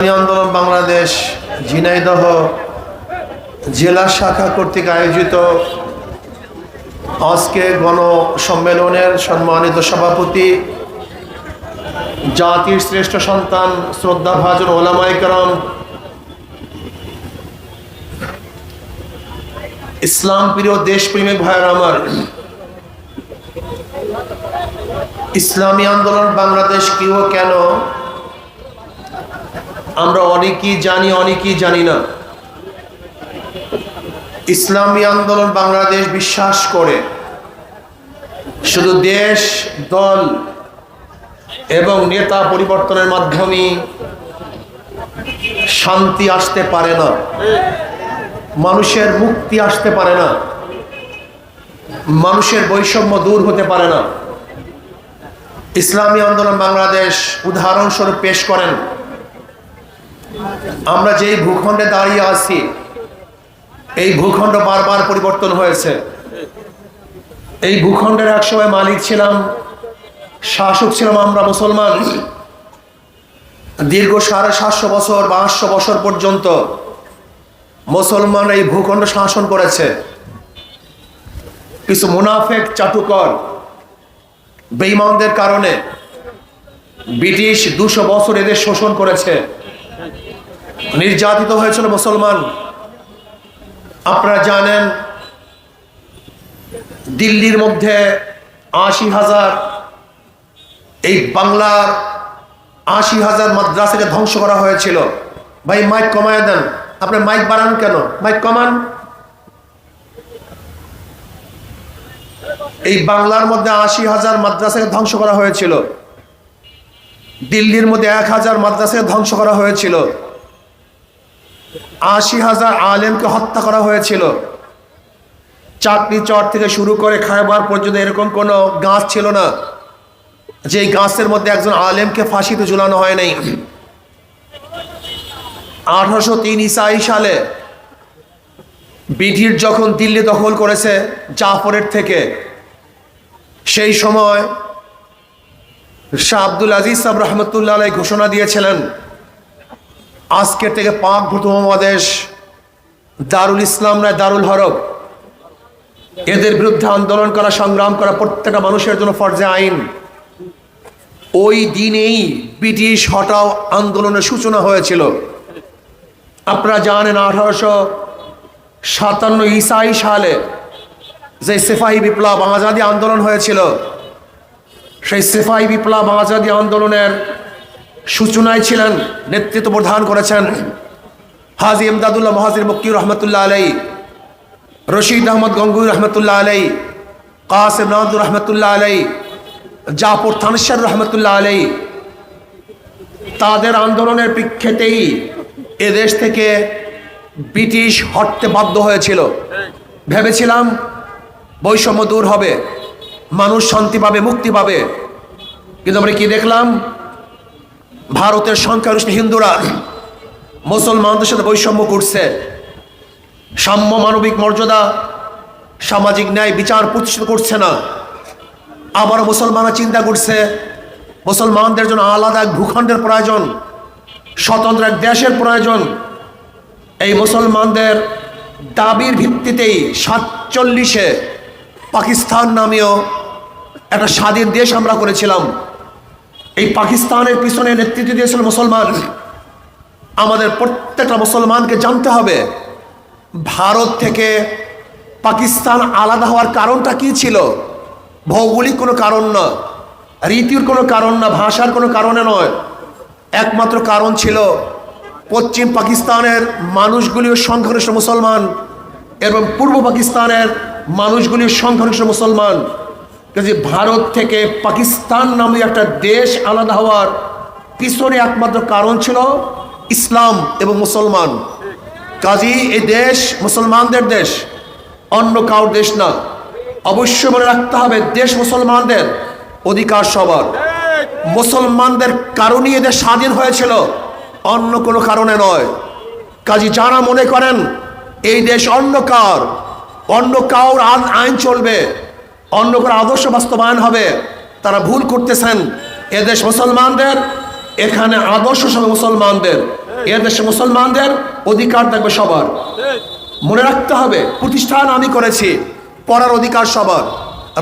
আন্দোলন বাংলাদেশ ঝিনাইদহ জেলা শাখা কর্তৃক আয়োজিত আজকে গণসম্মেলনের সম্মানিত সভাপতি, জাতির শ্রেষ্ঠ সন্তান, শ্রদ্ধাভাজন ওলামায়ে কেরাম, ইসলাম প্রিয় দেশপ্রেমিক ভাইয়েরা আমার, ইসলামী আন্দোলন বাংলাদেশ কি ও কেন আমরা অনেকেই জানি, অনেকেই জানি না। ইসলামী আন্দোলন বাংলাদেশ বিশ্বাস করে শুধু দেশ, দল এবং নেতা পরিবর্তনের মাধ্যমে শান্তি আসতে পারে না, মানুষের মুক্তি আসতে পারে না, মানুষের বৈষম্য দূর হতে পারে না। ইসলামী আন্দোলন বাংলাদেশ উদাহরণস্বরূপ পেশ করেন, আমরা যেই ভূখণ্ডে দাঁড়িয়ে আছি এই ভূখণ্ড বারবার পরিবর্তন হয়েছে। এই ভূখণ্ডের একসময় মালিক ছিলাম, শাসক ছিলাম আমরা মুসলমান। দীর্ঘ 750 বছর বা 800 বছর পর্যন্ত মুসলমান এই ভূখণ্ড শাসন করেছে। কিছু মুনাফেক, চাটুকর, বেঈমানদের কারণে ব্রিটিশ 200 বছর এদের শোষণ করেছে, নির্যাতিত হয়েছিল মুসলমান। আপনারা জানেন দিল্লির মধ্যে 80,000, এই বাংলার 80,000 মাদ্রাসাকে ধ্বংস করা হয়েছিল। ভাই মাইক কমায় দেন, আপনি মাইক বাড়ান কেন? মাইক কমান। এই বাংলার মধ্যে 80,000 মাদ্রাসাকে ধ্বংস করা হয়েছিল, দিল্লির মধ্যে 1,000 মাদ্রাসাকে ধ্বংস করা হয়েছিল, 80,000 আলেমকে হত্যা করা হয়েছিল। চাকরি চর থেকে শুরু করে খায়বার পর্যন্ত এরকম কোনো গাছ ছিল না যে গাছের মধ্যে একজন আলেমকে ফাঁসিতে ঝুলানো হয় নাই। 1803 ঈসাই সালে ব্রিটিশ যখন দিল্লি দখল করেছে জাফরের থেকে, সেই সময় শাহ আব্দুল আজিজ সাহেব রহমতুল্লাহ আলাইহি ঘোষণা দিয়েছিলেন, আজকের থেকে পাকভূত উপমহাদেশ দারুল ইসলাম নয়, দারুল হরব। এদের বিরুদ্ধে আন্দোলন করা, সংগ্রাম করা প্রত্যেকটা মানুষের জন্য ফরজে আইন। ওই দিনেই ব্রিটিশ হটাও আন্দোলনের সূচনা হয়েছিল। আপনারা জানেন 1857 ঈসাই সালে যে সিপাহী বিপ্লব, আজাদী আন্দোলন হয়েছিল, সেই সিপাহী বিপ্লব, আজাদী আন্দোলনের সূচনায় ছিলেন, নেতৃত্ব প্রদান করেছেন হাজী ইমদাদুল্লাহ মুহাজির মক্কি রহমতুল্লাহ আলাইহি, রশিদ আহমদ গঙ্গুই রহমতুল্লাহ আলাইহি, কাসিম নাদুর রহমতুল্লাহ আলাইহি, জাফর থানসার রহমতুল্লাহ আলাইহি। তাদের আন্দোলনের প্রেক্ষিতেই এদেশ থেকে ব্রিটিশ হটতে বাধ্য হয়েছিল। ভেবেছিলাম বৈষম্য দূর হবে, মানুষ শান্তি পাবে, মুক্তি পাবে, কিন্তু আমরা কি দেখলাম? ভারতের সংখ্যাগরিষ্ঠ হিন্দুরা মুসলমানদের সাথে বৈষম্য করছে, সাম্য, মানবিক মর্যাদা, সামাজিক ন্যায় বিচার প্রতিষ্ঠিত করছে না। আবার মুসলমানরা চিন্তা করছে মুসলমানদের জন্য আলাদা এক ভূখণ্ডের প্রয়োজন, স্বতন্ত্র এক দেশের প্রয়োজন। এই মুসলমানদের দাবির ভিত্তিতেই 47-এ পাকিস্তান নামীয় একটা স্বাধীন দেশ আমরা করেছিলাম। এই পাকিস্তানের পিছনে নেতৃত্ব দিয়েছিল মুসলমান। আমাদের প্রত্যেকটা মুসলমানকে জানতে হবে ভারত থেকে পাকিস্তান আলাদা হওয়ার কারণটা কি ছিল। ভৌগোলিক কোনো কারণ না, রীতির কোনো কারণ না, ভাষার কোনো কারণে নয়। একমাত্র কারণ ছিল পশ্চিম পাকিস্তানের মানুষগুলিও সংখ্যাগরিষ্ঠ মুসলমান এবং পূর্ব পাকিস্তানের মানুষগুলিও সংখ্যাগরিষ্ঠ মুসলমান। কাজে ভারত থেকে পাকিস্তান নামে একটা দেশ আলাদা হওয়ার পিছনে একমাত্র কারণ ছিল ইসলাম এবং মুসলমান। কাজী এই দেশ মুসলমানদের দেশ, অন্য কারোর দেশ না। অবশ্যই মনে রাখতে হবে দেশ মুসলমানদের, অধিকার সবার। মুসলমানদের কারণেই এদের স্বাধীন হয়েছিল, অন্য কোনো কারণে নয়। কাজী যারা মনে করেন এই দেশ অন্য কার আইন চলবে, অন্য কোনো আদর্শ বাস্তবায়ন হবে, তারা ভুল করতেছেন। এদেশ মুসলমানদের, এখানে আদর্শ সব মুসলমানদের। এ দেশে মুসলমানদের অধিকার থাকবে সবার। মনে রাখতে হবে, প্রতিষ্ঠান আমি করেছি, পড়ার অধিকার সবার।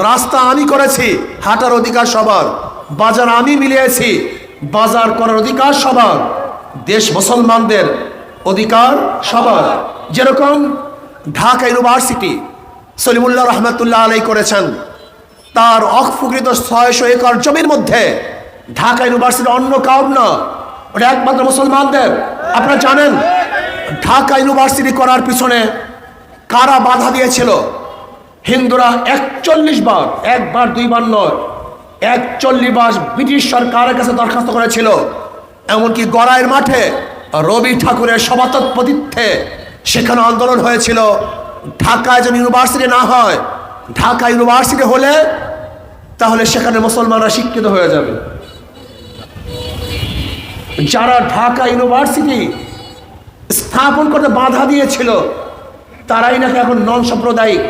রাস্তা আমি করেছি, হাঁটার অধিকার সবার। বাজার আমি মিলিয়েছি, বাজার করার অধিকার সবার। দেশ মুসলমানদের অধিকার সবার। যেরকম ঢাকা ইউনিভার্সিটি সলিমুল্লাহ রহমতুল্লাহ আলাই করেছেন, তার অফুকৃত 600 একর জমির মধ্যে ঢাকা ইউনিভার্সিটি অন্য কাউর না, ওটা একমাত্র মুসলমানদের। আপনারা জানেন ঢাকা ইউনিভার্সিটি করার পিছনে কারা বাধা দিয়েছিল? হিন্দুরা 41 বার, একবার দুইবার নয়, 41 বার ব্রিটিশ সরকারের কাছে দরখাস্ত করেছিল। এমনকি গড়াইয়ের মাঠে রবি ঠাকুরের সভাপতিত্বে সেখানে আন্দোলন হয়েছিল, ঢাকায় যেন ইউনিভার্সিটি না হয়। ঢাকা ইউনিভার্সিটি হলে তাহলে সেখানে মুসলমানরা শিক্ষিত হয়ে যাবে। যারা ঢাকা ইউনিভার্সিটি স্থাপন করতে বাধা দিয়েছিল তারাই নাকি এখন নন সাম্প্রদায়িক।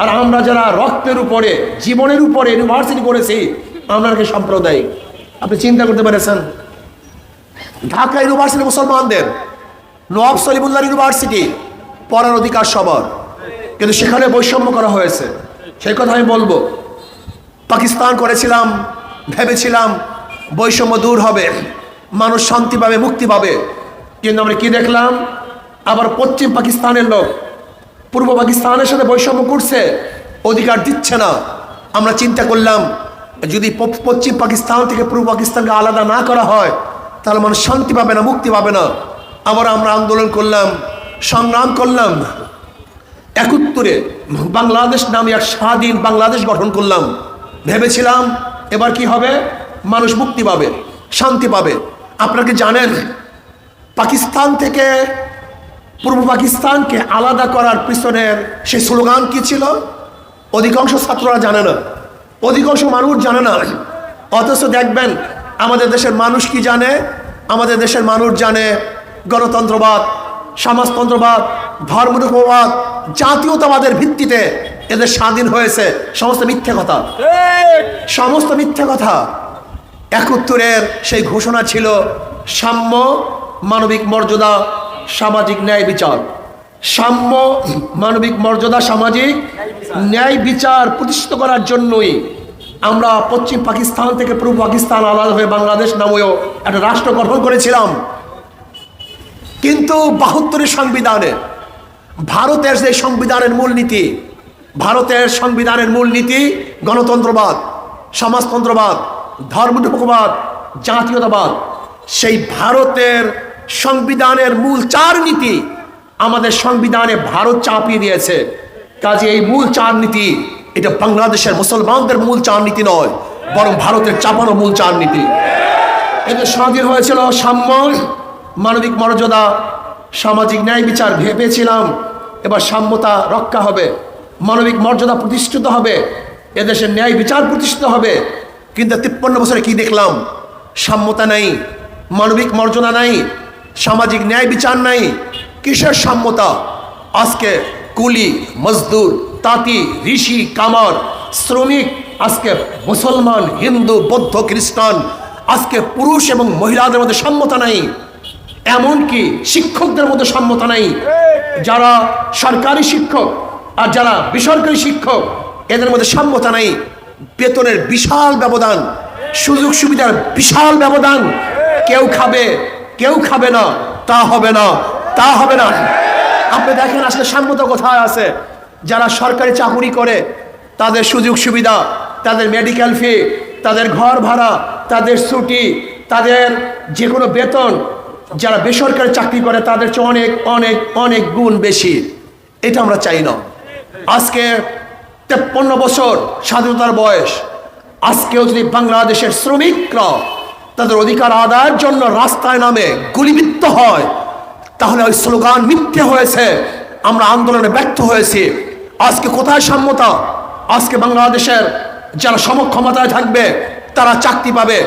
আর আমরা যারা রক্তের উপরে, জীবনের উপরে ইউনিভার্সিটি করেছি, আমরা নাকি সাম্প্রদায়িক। আপনি চিন্তা করতে পেরেছেন? ঢাকা ইউনিভার্সিটি মুসলমানদের, নওয়াব সলিমুল্লাহ ইউনিভার্সিটি পড়ার অধিকার সবার, কিন্তু সেখানে বৈষম্য করা হয়েছে। সেই কথা আমি বলবো। পাকিস্তান করেছিলাম, ভেবেছিলাম বৈষম্য দূর হবে, মানুষ শান্তি পাবে, মুক্তি পাবে। কিন্তু আমরা কি দেখলাম? আবার পশ্চিম পাকিস্তানের লোক পূর্ব পাকিস্তানের সাথে বৈষম্য করছে, অধিকার দিচ্ছে না। আমরা চিন্তা করলাম যদি পশ্চিম পাকিস্তান থেকে পূর্ব পাকিস্তানকে আলাদা না করা হয় তাহলে মানুষ শান্তি পাবে না, মুক্তি পাবে না। আবার আমরা আন্দোলন করলাম, সংগ্রাম করলাম, 71-এ বাংলাদেশ নামে এক স্বাধীন বাংলাদেশ গঠন করলাম। ভেবেছিলাম এবার কি হবে? মানুষ মুক্তি পাবে, শান্তি পাবে। আপনারা কি জানেন পাকিস্তান থেকে পূর্ব পাকিস্তানকে আলাদা করার পিছনের সেই স্লোগান কি ছিল? অধিকাংশ ছাত্ররা জানে না, অধিকাংশ মানুষ জানে না। অথচ দেখবেন আমাদের দেশের মানুষ কি জানে? আমাদের দেশের মানুষ জানে গণতন্ত্রবাদ, সমাজতন্ত্রবাদ, ধর্মনিরপেক্ষবাদ, জাতীয়তাবাদের ভিত্তিতে এদের স্বাধীন হয়েছে। সমস্ত মিথ্যে কথা, সমস্ত মিথ্যে কথা। 71-এর সেই ঘোষণা ছিল সাম্য, মানবিক মর্যাদা, সামাজিক ন্যায় বিচার। সাম্য, মানবিক মর্যাদা, সামাজিক ন্যায় বিচার প্রতিষ্ঠিত করার জন্যই আমরা পশ্চিম পাকিস্তান থেকে পূর্ব পাকিস্তান আলাদা হয়ে বাংলাদেশ নামেও একটা রাষ্ট্র গঠন করেছিলাম। কিন্তু 72-এর সংবিধানে ভারতের যে সংবিধানের মূলনীতি, ভারতের সংবিধানের মূলনীতি গণতন্ত্রবাদ, সমাজতন্ত্রবাদ, ধর্মনিরপেক্ষবাদ, জাতীয়তাবাদ। সেই ভারতের সংবিধানের মূল 4 নীতি আমাদের সংবিধানে ভারত চাপিয়ে দিয়েছে। কাজে এই মূল 4 নীতি, এটা বাংলাদেশের মুসলমানদের মূল 4 নীতি নয়, বরং ভারতের চাপানো মূল 4 নীতি। এদের স্বাধীন হয়েছিল সাম্য, মানবিক মর্যাদা, সামাজিক ন্যায় বিচার। ভেবেছিলাম এবার সাম্যতা রক্ষা হবে, মানবিক মর্যাদা প্রতিষ্ঠিত হবে, এদেশের ন্যায় বিচার প্রতিষ্ঠিত হবে। কিন্তু 53 বছরে কি দেখলাম? সাম্যতা নাই, মানবিক মর্যাদা নাই, সামাজিক ন্যায় বিচার নাই। কিসের সাম্যতা? আজকে কুলি, মজদুর, তাঁতি, ঋষি, কামার, শ্রমিক, আজকে মুসলমান, হিন্দু, বৌদ্ধ, খ্রিস্টান, আজকে পুরুষ এবং মহিলাদের মধ্যে সাম্যতা নাই। এমনকি শিক্ষকদের মধ্যে সাম্যতা নাই। যারা সরকারি শিক্ষক আর যারা বেসরকারি শিক্ষক, এদের মধ্যে সাম্যতা নাই। বেতনের বিশাল ব্যবধান, সুযোগ সুবিধার বিশাল ব্যবধান। কেউ খাবে, কেউ খাবে না, তা হবে না, তা হবে না। আপনি দেখেন আসলে সাম্যতা কোথায় আছে? যারা সরকারি চাকুরি করে তাদের সুযোগ সুবিধা, তাদের মেডিকেল ফি, তাদের ঘর ভাড়া, তাদের ছুটি, তাদের যে কোনো বেতন যারা বেসরকারি চাকরি করে তাদের চেয়ে অনেক অনেক অনেক গুণ বেশি। এটা আমরা চাই না। আজকে 53 বছর স্বাধীনতার বয়স, আজকেও যদি বাংলাদেশের শ্রমিকরা তাদের অধিকার আদায়ের জন্য রাস্তায় নামে গুলিবিদ্ধ হয় তাহলে ওই স্লোগান মিথ্যে হয়েছে, আমরা আন্দোলনে ব্যর্থ হয়েছি। আজকে কোথায় সাম্যতা? আজকে বাংলাদেশের যারা সমক্ষমতায় থাকবে তারা চাকরি পাবে,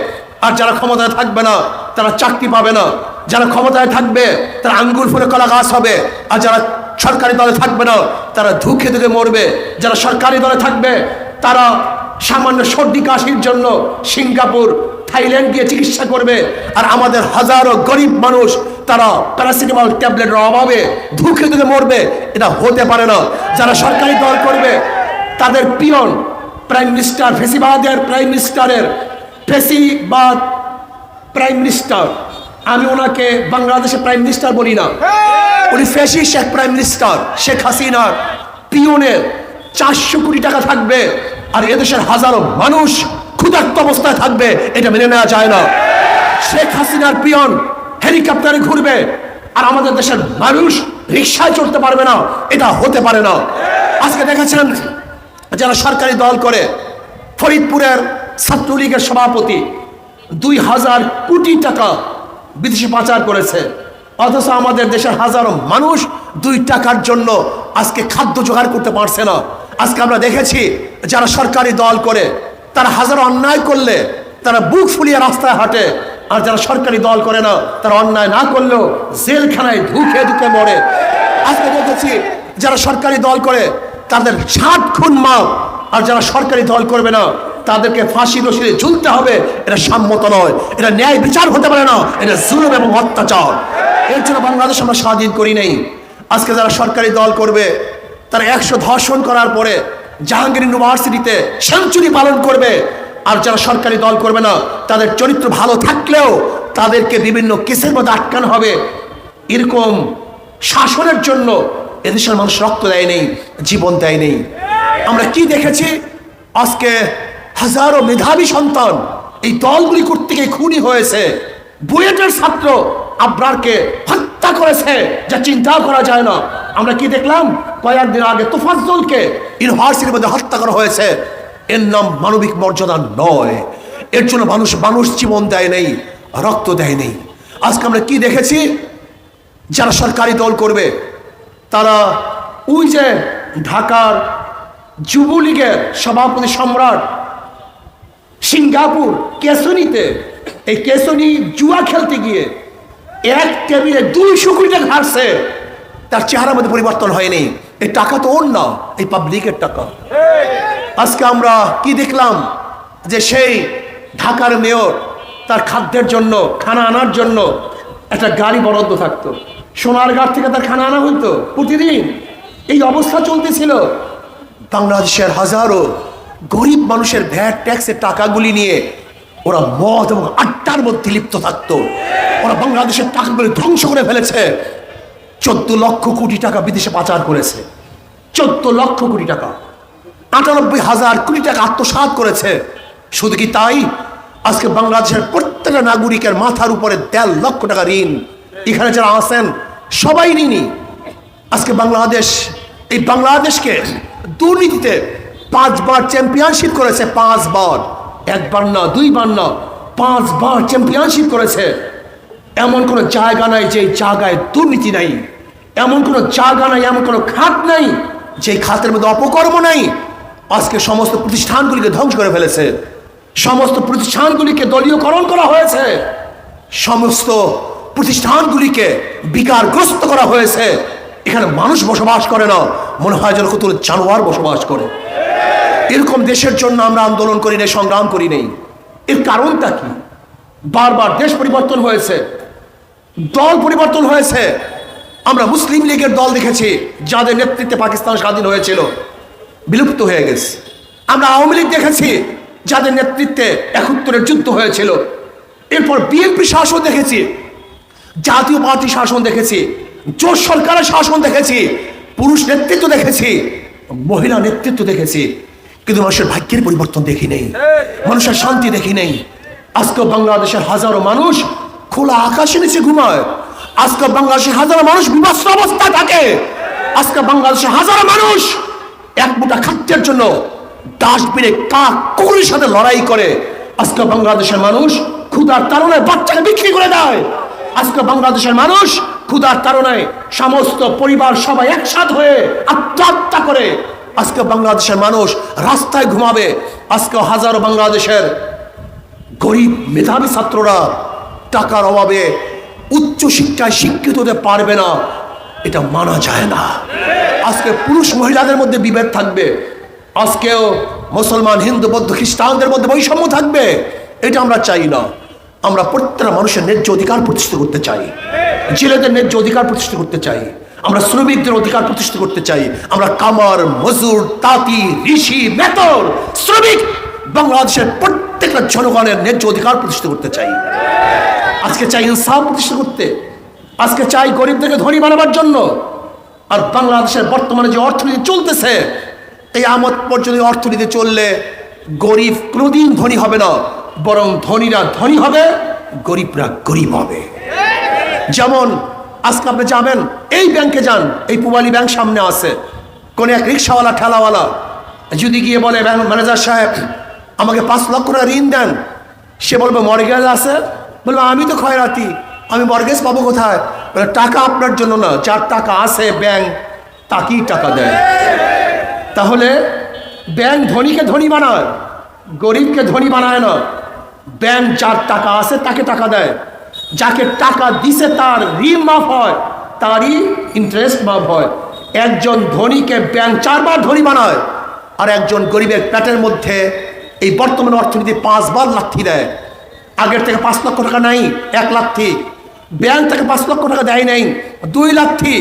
আর যারা ক্ষমতায় থাকবে না তারা চাকরি পাবে না। যারা ক্ষমতায় থাকবে তারা আঙ্গুর ফুলে কলা গাছ হবে, আর যারা সরকারি দলে থাকবে না তারা ধুকে ধুকে মরবে। যারা সরকারি দলে থাকবে তারা সামান্য সর্দি কাশির জন্য সিঙ্গাপুর, থাইল্যান্ড গিয়ে চিকিৎসা করবে, আর আমাদের হাজারো গরিব মানুষ তারা প্যারাসিটামল ট্যাবলেটের অভাবে ধুকে ধুকে মরবে। এটা হতে পারে না। যারা সরকারি দল করবে তাদের পিয়ন প্রাইম মিনিস্টার, ফেসিবাদের প্রাইম মিনিস্টারের ফেসিবাদ প্রাইম মিনিস্টার, আমি ওনাকে বাংলাদেশের প্রাইম মিনিস্টার বলি না, উনি ফ্যাসিস্ট এক প্রাইম মিনিস্টার। শেখ হাসিনার পিয়নের 400 কোটি টাকা থাকবে আর এদেশের হাজারো মানুষ ক্ষুধার্ত অবস্থায় থাকবে, এটা মেনে নেওয়া যায় না। শেখ হাসিনার পিয়ন হেলিকপ্টারে ঘুরবে আর আমাদের দেশের মানুষ রিকশায় চড়তে পারবে না, এটা হতে পারে না। আজকে দেখেছেন যারা সরকারি দল করে, ফরিদপুরের ছাত্রলীগের সভাপতি 2000 কোটি টাকা বিদেশে পাচার করেছে, অথচ আমাদের দেশের হাজারো মানুষ 2 টাকার জন্য আজকে খাদ্য জোগাড় করতে পারছে না। আজকে আমরা দেখেছি যারা সরকারি দল করে তারা হাজারো অন্যায় করলে তারা বুক ফুলিয়ে রাস্তায় হাঁটে, আর যারা সরকারি দল করে না তারা অন্যায় না করলেও জেলখানায় ধুকে ধুকে মরে। আজকে দেখেছি যারা সরকারি দল করে তাদের 60 খুন মাফ, আর যারা সরকারি দল করবে না তাদেরকে ফাঁসি রশিদে ঝুলতে হবে। এটা সম্মত নয়, এটা ন্যায় বিচার হতে পারে না, এটা জুলুম এবং অত্যাচার। এর জন্য বাংলাদেশ আমরা স্বাধীন করি নাই। আজকে যারা সরকারি দল করবে তারা 100 ধর্ষণ করার পরে জাহাঙ্গীর ইউনিভার্সিটিতে সেঞ্চুরি পালন করবে, আর যারা সরকারি দল করবে না তাদের চরিত্র ভালো থাকলেও তাদেরকে বিভিন্ন কেসের মধ্যে আটকানো হবে। এরকম শাসনের জন্য এদেশের মানুষ রক্ত দেয় নেই, জীবন দেয় নেই। আমরা কি দেখেছি? আজকে হাজারো মেধাবী সন্তান এই দলগুলি করতে গিয়ে খুনি হয়েছে। বুয়েটের ছাত্র আবরারকে হত্যা করেছে, যা চিন্তাও করা যায় না। আমরা কি দেখলাম? কয়েকদিন আগে তোফাজ্জলকে ইউনিভার্সিটির মধ্যে হত্যা করা হয়েছে। এর নাম মানবিক মর্যাদা নয়। এর জন্য মানুষ জীবন দেয় নেই, রক্ত দেয় নেই। আজকে আমরা কি দেখেছি? যারা সরকারি দল করবে তারা ওই যে ঢাকার যুবলীগের সভাপতি সম্রাট সিঙ্গাপুর কেসনিতে, এই কেসনি জুয়া খেলতে গিয়ে এক টেবিলে 200 কোটি টাকা হারছে, তার চেহারার মধ্যে পরিবর্তন হয়নি। এই টাকা তো ওর না, এই পাবলিকের টাকা। আজকে আমরা কি দেখলাম? যে সেই ঢাকার মেয়র তার খাদ্যের জন্য, খানা আনার জন্য একটা গাড়ি বরাদ্দ থাকতো, সোনারগাঁও থেকে তার খানা আনা হইতো প্রতিদিন। এই অবস্থা চলতেছিল। বাংলাদেশের হাজারো গরিব মানুষের ভ্যাট ট্যাক্সের টাকাগুলি নিয়ে ওরা মদ এবং আড্ডার মধ্যে লিপ্ত থাকতো। ওরা বাংলাদেশের টাকাগুলি ধ্বংস করে ফেলেছে। 14 লক্ষ কোটি টাকা বিদেশে পাচার করেছে, 14 লক্ষ কোটি টাকা, 98,000 কোটি টাকা আত্মসাৎ করেছে। শুধু কি তাই? আজকে বাংলাদেশের প্রত্যেকটা নাগরিকের মাথার উপরে 1.5 লক্ষ টাকা ঋণ। এখানে যারা আছেন সবাই ঋণী। আজকে এই বাংলাদেশকে দুর্নীতিতে 5 বার চ্যাম্পিয়নশিপ করেছে, 5 বার, 1 বার না, 2 বার না, 5 বার চ্যাম্পিয়নশিপ করেছে। এমন কোনো জায়গা নাই যে জায়গায় দুর্নীতি নাই, এমন কোনো জায়গা নাই, এমন কোনো খাত নাই যে খাতের মধ্যে অপকর্ম নাই। আজকে সমস্ত প্রতিষ্ঠানগুলিকে ধ্বংস করে ফেলেছে, সমস্ত প্রতিষ্ঠানগুলিকে দলীয়করণ করা হয়েছে, সমস্ত প্রতিষ্ঠানগুলিকে বিকারগ্রস্ত করা হয়েছে। এখানে মানুষ বসবাস করে না, মনে হয় যেন কত জানোয়ার বসবাস করে। এরকম দেশের জন্য আমরা আন্দোলন করি নাই, সংগ্রাম করি নাই। এর কারণটা কি? বারবার দেশ পরিবর্তন হয়েছে, দল পরিবর্তন হয়েছে। আমরা মুসলিম লীগের দল দেখেছি যাদের নেতৃত্বে পাকিস্তান স্বাধীন হয়েছিল, বিলুপ্ত হয়ে গেছে। আমরা আওয়ামী লীগ দেখেছি যাদের নেতৃত্বে 71-এর যুদ্ধ হয়েছিল। এরপর বিএনপি শাসন দেখেছি, জাতীয় পার্টি শাসন দেখেছি, জোট সরকারের শাসন দেখেছি, পুরুষ নেতৃত্ব দেখেছি, মহিলা নেতৃত্ব দেখেছি, কিন্তু মানুষের ভাগ্যের পরিবর্তন দেখি নেই, মানুষের শান্তি দেখি নেই। আজকে বাংলাদেশের হাজারো মানুষ খোলা আকাশে নিচে ঘুমায়। আজকে বাংলাদেশের হাজারো মানুষ বিভৎস অবস্থায় থাকে। আজকে বাংলাদেশের হাজারো মানুষ এক মুঠা খাদ্যের জন্য ডাস্টবিনে কাক কুকুরের সাথে লড়াই করে। আজকে বাংলাদেশের মানুষ ক্ষুধার তাড়নায় বাচ্চাকে বিক্রি করে দেয়। আজকে বাংলাদেশের মানুষ ক্ষুধার তাড়নায় সমস্ত পরিবার সবাই একসাথ হয়ে আত্মহত্যা করে। আজকে বাংলাদেশের মানুষ রাস্তায় ঘুমাবে। আজকে হাজারো বাংলাদেশের গরিব মেধাবী ছাত্ররা টাকার অভাবে উচ্চ শিক্ষায় শিক্ষিত হতে পারবে না, এটা মানা যায় না। আজকে পুরুষ মহিলাদের মধ্যে বিভেদ থাকবে, আজকেও মুসলমান, হিন্দু, বৌদ্ধ, খ্রিস্টানদের মধ্যে বৈষম্য থাকবে। এটা আমরা চাই না। আমরা প্রত্যেকটা মানুষের ন্যায্য অধিকার প্রতিষ্ঠিত করতে চাই, জেলেদের ন্যায্য অধিকার প্রতিষ্ঠিত করতে চাই, আমরা শ্রমিকদের অধিকার প্রতিষ্ঠিত করতে চাই, আমরা কামার, মজুর, তাঁতি, ঋষি, মেতর, শ্রমিক, বাংলাদেশের প্রত্যেকটা জনগণের ন্যায্য অধিকার প্রতিষ্ঠিত করতে চাই। আজকে চাই ইনসাফ প্রতিষ্ঠা করতে, আজকে চাই গরিবদেরকে ধনী বানাবার জন্য। আর বাংলাদেশের বর্তমানে যে অর্থনীতি চলতেছে, এই আমত পর্যন্ত অর্থনীতি চললে গরিব কোনোদিন ধনী হবে না, বরং ধনীরা ধনী হবে, গরিবরা গরিব হবে। যেমন আজকে আপনি যাবেন, এই ব্যাংকে যান, এই পূবালী ব্যাংক সামনে আছে, কোন এক রিক্সাওয়ালা ঠেলাওয়ালা যদি গিয়ে বলে ব্যাংক ম্যানেজার সাহেব আমাকে 5 লক্ষ টাকা ঋণ দেন, সে বলবে মর্গেজ আছে, বলবে আমি তো খয়রাতি, আমি মর্গেজ পাবো কোথায়? টাকা আপনার জন্য না, যার টাকা আছে ব্যাংক তাকেই টাকা দেয়। তাহলে ব্যাংক ধনীকে ধনী বানায়, গরিবকে ধনী বানায় না। ব্যাংক যার টাকা আছে তাকে টাকা দেয়, যাকে টাকা দিছে তার ঋণ মাফ হয়, তারই ইন্টারেস্ট মাফ হয়। একজন ধনীকে ব্যাংক 4 বার ধনী বানায়, আর একজন গরিবের পেটের মধ্যে এই বর্তমান অর্থনীতি 5 বার লাথি দেয়। আগের থেকে 5 লক্ষ টাকা নাই, 1 লাথি। ব্যাংক থেকে 5 লক্ষ টাকা দেয় নাই, 2 লাথি।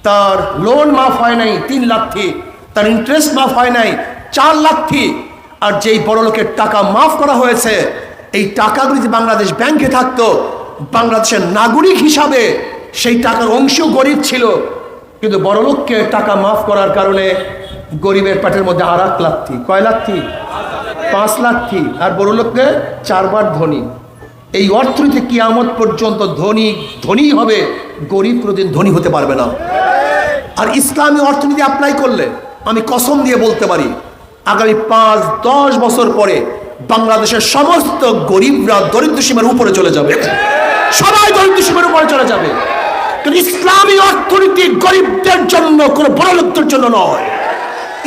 তার লোন মাফ হয় নাই, 3 লাথি। তার ইন্টারেস্ট মাফ হয় নাই, 4 লাথি। আর যেই বড় লোকের টাকা মাফ করা হয়েছে, এই টাকাগুলি যে বাংলাদেশ ব্যাংকে থাকতো, বাংলাদেশের নাগরিক হিসাবে সেই টাকার অংশ গরিব ছিল, কিন্তু বড় লোককে টাকা মাফ করার কারণে গরিবের পেটের মধ্যে আর 1 লাথি। কয় লাথি? 5 লাথি। আর বড় লোককে 4 বার ধনী। এই অর্থনীতি কিয়ামত পর্যন্ত ধনী ধনী হবে, গরিব কোনোদিন ধনী হতে পারবে না। আর ইসলামী অর্থনীতি অ্যাপ্লাই করলে আমি কসম দিয়ে বলতে পারি, আগামী 5-10 বছর পরে বাংলাদেশের সমস্ত গরিবরা দরিদ্র সীমার উপরে চলে যাবে, সবাই দরিদ্র সীমার উপরে চলে যাবে। কিন্তু ইসলামী অর্থনীতি গরিবদের জন্য, কোনো বড় লোকদের জন্য নয়।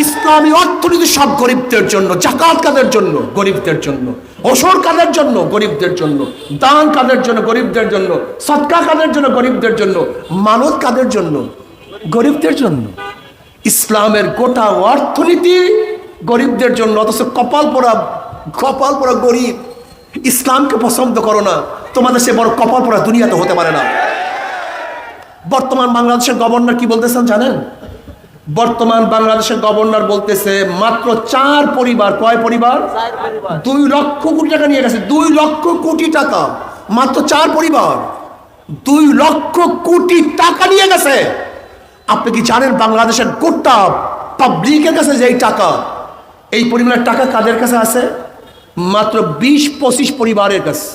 ইসলামী অর্থনীতি সব গরিবদের জন্য। যাকাত কাদের জন্য? গরিবদের জন্য। ওসর কাদের জন্য? গরিবদের জন্য। দান কাদের জন্য? গরিবদের জন্য। সদকা কাদের জন্য? গরিবদের জন্য। মানত কাদের জন্য? গরিবদের জন্য। ইসলামের গোটা অর্থনীতি গরিবদের জন্য, অথচ কপাল পোড়া গরিব। ইসলামকে পছন্দ করো না, তোমাদের সে বড় কপাল পোড়া দুনিয়াতে হতে পারে না। বর্তমান বাংলাদেশের গভর্নর কি বলতেছেন জানেন? বর্তমান বাংলাদেশের গভর্নর বলতেছে মাত্র 4 পরিবার, কয় পরিবার? 2 লক্ষ কোটি টাকা নিয়ে গেছে। 2 লক্ষ কোটি টাকা, মাত্র 4 পরিবার 2 লক্ষ কোটি টাকা নিয়ে গেছে। আপনি কি জানেন বাংলাদেশের গোটা পাবলিকের কাছে যে টাকা, এই পরিমাণের টাকা কাদের কাছে আছে? মাত্র 20-25 পরিবারের কাছে।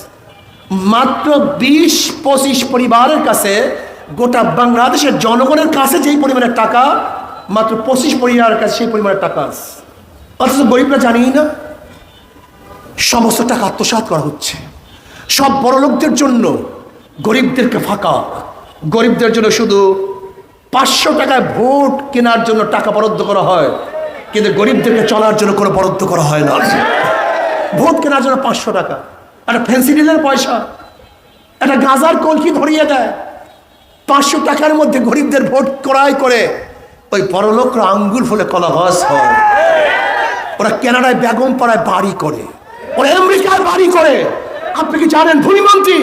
মাত্র 20-25 পরিবারের কাছে। গোটা বাংলাদেশের জনগণের কাছে যেই পরিমাণের টাকা, মাত্র 25 পরিবারের কাছে সেই পরিমাণের টাকা আছে। অথচ গরিবরা জানি না। সমস্ত টাকা আত্মসাৎ করা হচ্ছে সব বড় লোকদের জন্য, গরিবদেরকে ফাঁকা। গরিবদের জন্য শুধু 500 টাকায় ভোট কেনার জন্য টাকা বরাদ্দ করা হয়, কিন্তু গরিবদেরকে চলার জন্য কোনো বরাদ্দ করা হয় না। ভোট কেনার জন্য 500 টাকা, একটা ফেন্সিডিলের পয়সা, একটা গাঁজার কলকি ধরিয়ে দেয়। 500 টাকার মধ্যে গরিবদের ভোট ক্রয় করে ওই বড় লোকরা আঙ্গুল ফুলে কলা গাছ হয়। ওরা কানাডায় বেগম পাড়ায় বাড়ি করে, ওরা আমেরিকায় বাড়ি করে। আপনি কি জানেন ভূমিমন্ত্রী,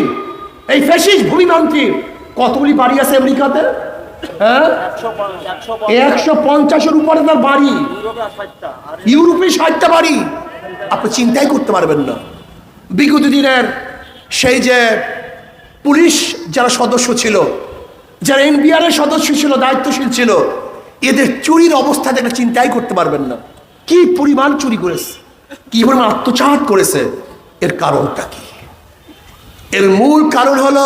এই ফ্যাসিস্ট ভূমিমন্ত্রী কতগুলি বাড়ি আছে আমেরিকাতে? হ্যাঁ, 150-এর উপরে তার বাড়ি। ইউরোপে 60টা বাড়ি। আপনি চিন্তাই করতে পারবেন না। বিগত দিনের সেই যে পুলিশ যারা সদস্য ছিল, যারা এনবিআর এর সদস্য ছিল, দায়িত্বশীল ছিল, এদের চুরির অবস্থা দেখে চিন্তাই করতে পারবেন না। কি পরিমাণ চুরি করেছে, কি পরিমাণ আত্মচার করেছে। এর কারণটা কি? এর মূল কারণ হলো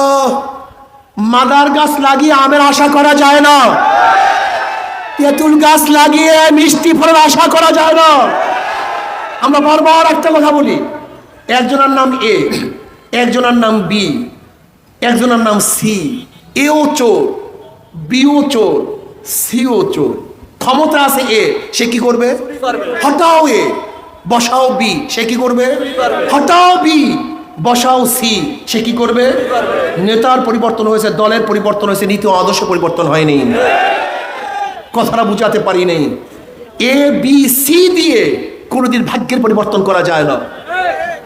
মাদার গাছ লাগিয়ে আমের আশা করা যায় না, তেঁতুল গাছ লাগিয়ে মিষ্টি ফলের আশা করা যায় না। আমরা বারবার একটা কথা বলি, একজনের নাম এ, একজনের নাম বি, একজনের নাম সি। এও চোর, বিও চোর, সিও চোর। ক্ষমতা আছে এ, সে কি করবে? হটাও এ, বসাও বি, সে কি করবে? হটাও বি, বসাও সি, সে কি করবে? নেতার পরিবর্তন হয়েছে, দলের পরিবর্তন হয়েছে, নীতি আদর্শ পরিবর্তন হয়নি। কথাটা বুঝাতে পারি নেই। এ বি সি দিয়ে কোনোদিন ভাগ্যের পরিবর্তন করা যায় না।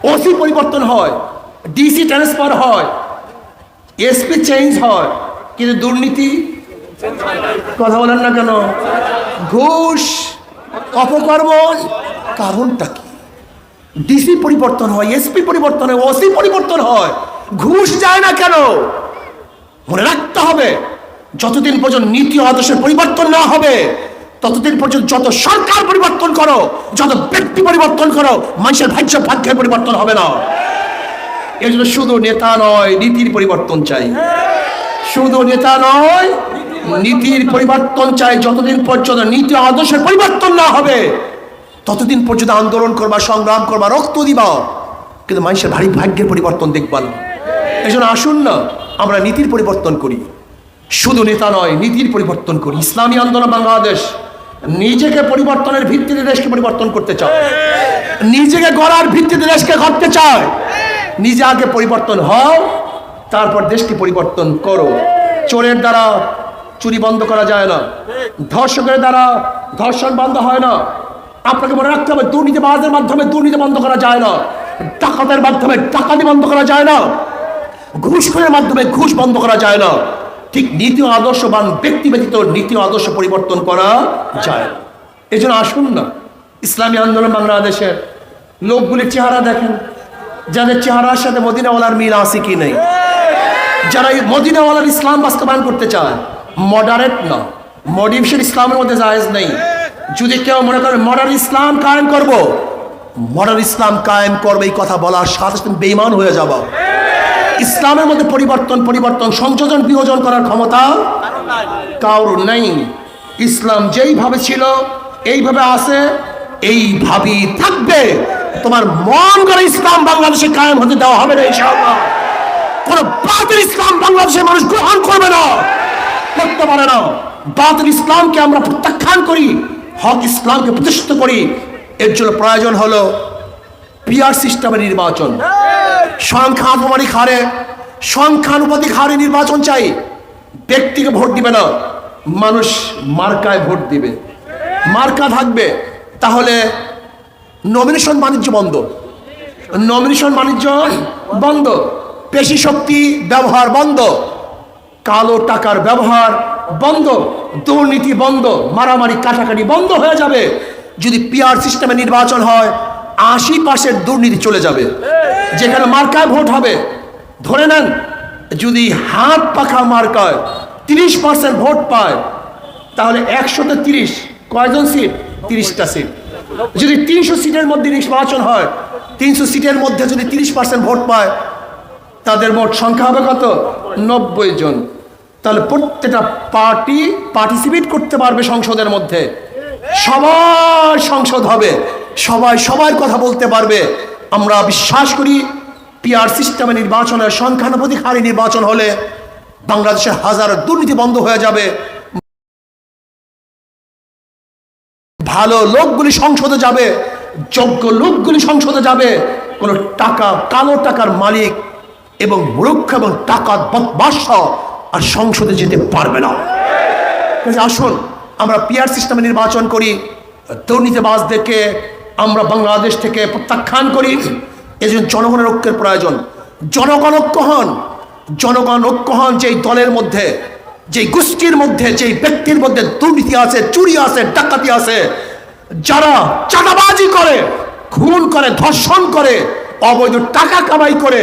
ওসি পরিবর্তন হয়, ডিসি ট্রান্সফার হয়, এসপি চেঞ্জ হয়, কিন্তু দুর্নীতি কথা বলেন না কেন? ঘুষ, অপকর্ম, কারণটা কি? ডিসি পরিবর্তন হয়, এসপি পরিবর্তন হয়, ওসি পরিবর্তন হয়, ঘুষ যায় না কেন? মনে রাখতে হবে, যতদিন পর্যন্ত নীতি আদর্শের পরিবর্তন না হবে ততদিন পর্যন্ত যত সরকার পরিবর্তন করো, যত ব্যক্তি পরিবর্তন করো, মানুষের ভাগ্যের পরিবর্তন হবে না। এই জন্য শুধু নেতা নয়, নীতির পরিবর্তন চাই। শুধু নেতা নয়, নীতির পরিবর্তন চাই। যতদিন পর্যন্ত নীতি আদর্শের পরিবর্তন না হবে ততদিন পর্যন্ত আন্দোলন করবা, সংগ্রাম করবা, রক্ত দিবা, কিন্তু মানুষের ভাগ্যের পরিবর্তন দেখবা না। এই জন্য আসুন না আমরা নীতির পরিবর্তন করি, শুধু নেতা নয়, নীতির পরিবর্তন করি। ইসলামী আন্দোলন বাংলাদেশ নিজেকে পরিবর্তনের ভিত্তিতে দেশকে পরিবর্তন করতে চায়, নিজেকে গড়ার ভিত্তিতে দেশকে গড়তে চায়। নিজে আগে পরিবর্তন হও, তারপর দেশকে পরিবর্তন করো। চোরের দ্বারা চুরি বন্ধ করা যায় না, ধর্ষকের দ্বারা ধর্ষণ বন্ধ হয় না। আপনাকে মনে রাখতে হবে, দুর্নীতিবাজের মাধ্যমে দুর্নীতি বন্ধ করা যায় না, ডাকাতের মাধ্যমে ডাকাতি বন্ধ করা যায় না, ঘুষখোরের মাধ্যমে ঘুষ বন্ধ করা যায় না। ঠিক নীতি আদর্শবান ব্যক্তি ব্যতীত নীতি আদর্শ পরিবর্তন করা যায়। এই জন্য আসুন না ইসলামী আন্দোলন বাংলাদেশের লোকগুলির চেহারা দেখেন, যাদের চেহারার সাথে মদিনাওয়ালার মিল আছে কি নেই। যারা মদিনাওয়ালার ইসলাম বাস্তবায়ন করতে চায়, মডারেট না, মডিফিকেশন ইসলামের মধ্যে জায়েজ নেই। যদি কেউ মনে করে মডার্ন ইসলাম কায়েম করব, মডার্ন ইসলাম কায়েম করবে এই কথা বলার সাথে সাথে বেঈমান হয়ে যাবা। ইসলামের মধ্যে পরিবর্তন সংযোজন বিয়োজন করার ক্ষমতা কারোর নেই। ইসলাম যেইভাবে ছিল এইভাবে আছে, এইভাবেই থাকবে। তোমার মন করে ইসলাম বাংলাদেশে কায়েম হতে দেওয়া হবে না ইনশাআল্লাহ। কোন বাতিল ইসলাম বাংলাদেশের মানুষ গ্রহণ করবে না, করতে পারে না। বাতিল ইসলামকে আমরা প্রত্যাখ্যান করি, হক ইসলামকে প্রতিষ্ঠিত করি। এর জন্য প্রয়োজন হলো পিআর সিস্টেমের নির্বাচন, সংখ্যানুপাতিক হারে নির্বাচন চাই। ব্যক্তিকে ভোট দিবে না, মানুষ মার্কায় ভোট দিবে, মার্কা থাকবে। তাহলে নমিনেশন বাণিজ্য বন্ধ, পেশি শক্তি ব্যবহার বন্ধ, কালো টাকার ব্যবহার বন্ধ, দুর্নীতি বন্ধ, মারামারি কাটাকাটি বন্ধ হয়ে যাবে। যদি পিআর সিস্টেমে নির্বাচন হয় 80% দুর্নীতি চলে যাবে। যেখানে মার্কায় ভোট হবে, ধরে নেন যদি হাত পাখা মার্কায় 30% ভোট পায়, তাহলে 130 কয়জন সিট? 30টা সিট। যদি 300 সিটের মধ্যে নির্বাচন হয়, 300 সিটের মধ্যে যদি 30% ভোট পায়, তাদের মোট সংখ্যা হবে কত? 90 জন। তাহলে প্রত্যেকটা পার্টি পার্টিসিপেট করতে পারবে সংসদের মধ্যে, সবার সংসদ হবে, সবাই সবার কথা বলতে পারবে। আমরা বিশ্বাস করি পিআর সিস্টেমে নির্বাচনের সংখ্যানুপাতিক হারে নির্বাচন হলে বাংলাদেশের হাজারো দুর্নীতি বন্ধ হয়ে যাবে। ভালো লোকগুলি সংসদে যাবে, যোগ্য লোকগুলি সংসদে যাবে। কোনো কালো টাকার মালিক এবং মূর্খ এবং টাকা বদমাশ আর সংসদে যেতে পারবে না। আসুন আমরা পিআর সিস্টেমে নির্বাচন করি, দুর্নীতিবাজদেরকে আমরা বাংলাদেশ থেকে প্রত্যাখ্যান করি। এজন্য জনগণের ঐক্যের প্রয়োজন। জনগণ ঐক্য হন যেই দলের মধ্যে, যেই গোষ্ঠীর মধ্যে, যেই ব্যক্তির মধ্যে দুর্নীতি আছে, চুরি আছে, ডাকাতি আছে, যারা চাঁদাবাজি করে, খুন করে, ধর্ষণ করে, অবৈধ টাকা কামাই করে,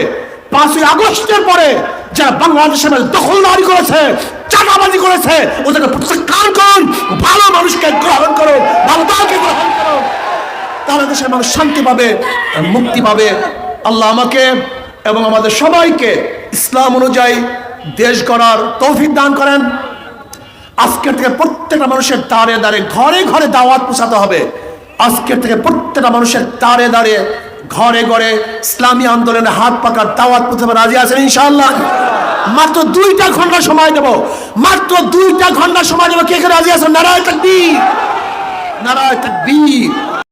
5ই আগস্টের পরে যারা বাংলাদেশের দখলদারি করেছে, চাঁদাবাজি করেছে, ওদেরকে প্রত্যাখ্যান করুন। ভালো মানুষকে গ্রহণ করুন, ভালো দলকে গ্রহণ করুন, তাহলে দেশের মানুষ শান্তি পাবে, মুক্তি পাবে। আল্লাহ আমাকে এবং আমাদের সবাইকে ইসলাম অনুযায়ী দেশ গড়ার তৌফিক দান করেন। আজকের থেকে প্রত্যেকটা মানুষের দ্বারে দ্বারে, ঘরে ঘরে দাওয়াত পৌঁছাতে হবে। আজকের থেকে প্রত্যেকটা মানুষের দ্বারে দ্বারে, ঘরে ঘরে ইসলামী আন্দোলনে হাত পাকার দাওয়াত পৌঁছাবে। রাজি আছেন ইনশাআল্লাহ? মাত্র 2টা ঘন্টা সময় দেব, মাত্র 2টা ঘন্টা সময় দেব। কে কে রাজি আছেন? নারায়ে তাকবীর, নারায়ে তাকবীর।